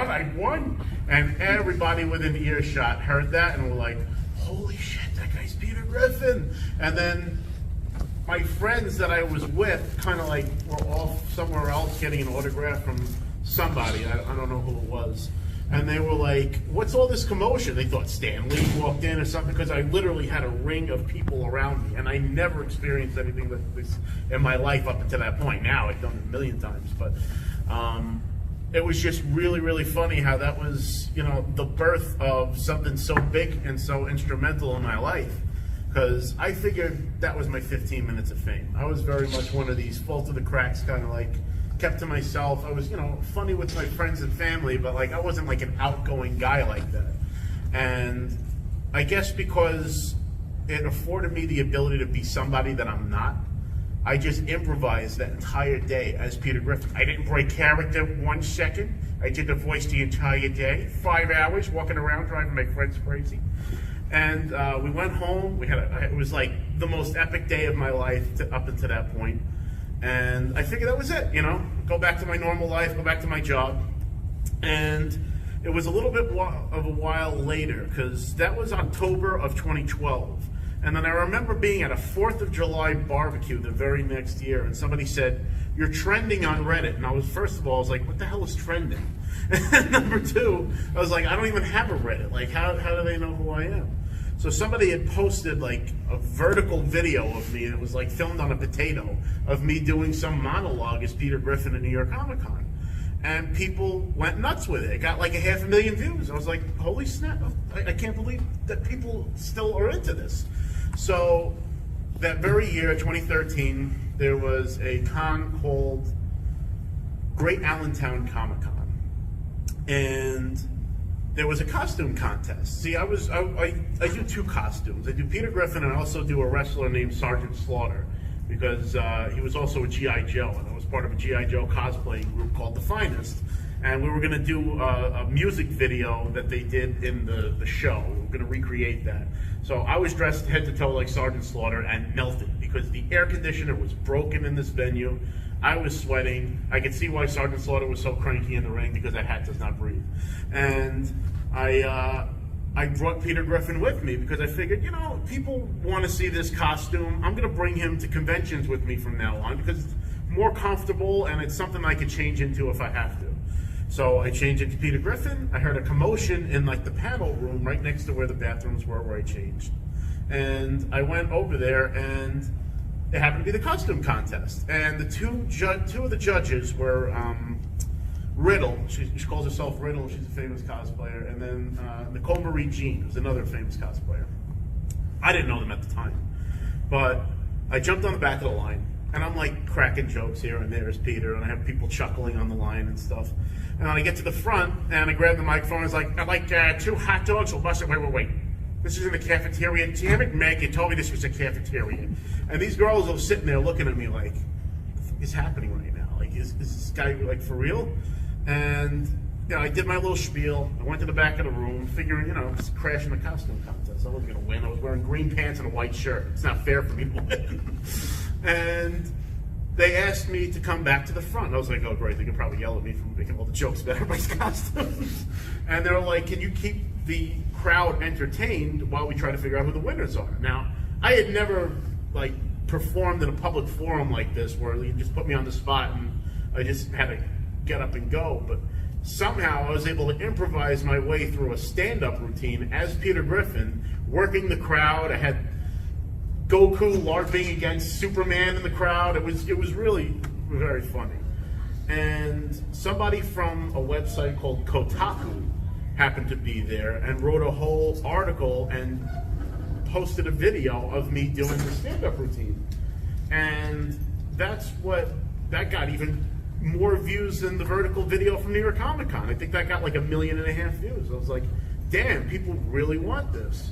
I won. And everybody within earshot heard that and were like, holy shit, that guy's Peter Griffin. And then my friends that I was with kind of like were off somewhere else getting an autograph from somebody. I don't know who it was. And they were like, what's all this commotion? They thought Stan Lee walked in or something, because I literally had a ring of people around me. And I never experienced anything like this in my life up until that point. Now I've done it a million times. But it was just really, really funny how that was, you know, the birth of something so big and so instrumental in my life. Because I figured that was my 15 minutes of fame. I was very much one of these fall through the cracks kind of like, kept to myself. I was, you know, funny with my friends and family, but like I wasn't like an outgoing guy like that. And I guess because it afforded me the ability to be somebody that I'm not, I just improvised that entire day as Peter Griffin. I didn't break character 1 second. I did the voice the entire day, 5 hours walking around driving my friends crazy. And we went home. It was like the most epic day of my life up until that point. And I figured that was it, you know, go back to my normal life, go back to my job. And it was a little bit of a while later, because that was October of 2012. And then I remember being at a 4th of July barbecue the very next year, and somebody said, you're trending on Reddit. And I was, first of all, I was like, what the hell is trending? And number two, I was like, I don't even have a Reddit. Like, how do they know who I am? So somebody had posted like a vertical video of me, and it was like filmed on a potato, of me doing some monologue as Peter Griffin at New York Comic Con. And people went nuts with it. It got like 500,000 views. I was like, holy snap, I can't believe that people still are into this. So that very year, 2013, there was a con called Great Allentown Comic Con. And there was a costume contest. See, I do 2 costumes. I do Peter Griffin, and I also do a wrestler named Sergeant Slaughter, because he was also a G.I. Joe, and I was part of a G.I. Joe cosplaying group called The Finest. And we were going to do a music video that they did in the show. We were going to recreate that. So I was dressed head to toe like Sergeant Slaughter and melted, because the air conditioner was broken in this venue. I was sweating. I could see why Sergeant Slaughter was so cranky in the ring, because that hat does not breathe. And I brought Peter Griffin with me, because I figured, you know, people want to see this costume. I'm going to bring him to conventions with me from now on, because it's more comfortable and it's something I could change into if I have to. So I changed it to Peter Griffin. I heard a commotion in like the panel room right next to where the bathrooms were, where I changed. And I went over there, and it happened to be the costume contest. And the two of the judges were Riddle. She calls herself Riddle. She's a famous cosplayer. And then Nicole Marie Jean, who's another famous cosplayer. I didn't know them at the time. But I jumped on the back of the line, and I'm like cracking jokes here and there as Peter, and I have people chuckling on the line and stuff. And then I get to the front, and I grab the microphone, and it's like, I'd like 2 hot dogs. Well, bust it. Wait. This is in the cafeteria. Damn it, Meg, you told me this was a cafeteria. And these girls are sitting there looking at me like, what the fuck is happening right now? Like, is this guy like for real? And, you know, I did my little spiel. I went to the back of the room, figuring, you know, just crashing the costume contest. I wasn't going to win. I was wearing green pants and a white shirt. It's not fair for me to win. And they asked me to come back to the front. I was like, oh, great. They could probably yell at me for making all the jokes about everybody's costumes. And they were like, can you keep the crowd entertained while we try to figure out who the winners are? Now, I had never, like, performed in a public forum like this, where you just put me on the spot and I just had to get up and go. But somehow I was able to improvise my way through a stand-up routine as Peter Griffin, working the crowd. I had Goku LARPing against Superman in the crowd. It was really very funny. And somebody from a website called Kotaku happened to be there and wrote a whole article and posted a video of me doing the stand-up routine. And that got even more views than the vertical video from New York Comic Con. I think that got like 1.5 million views. I was like, damn, people really want this.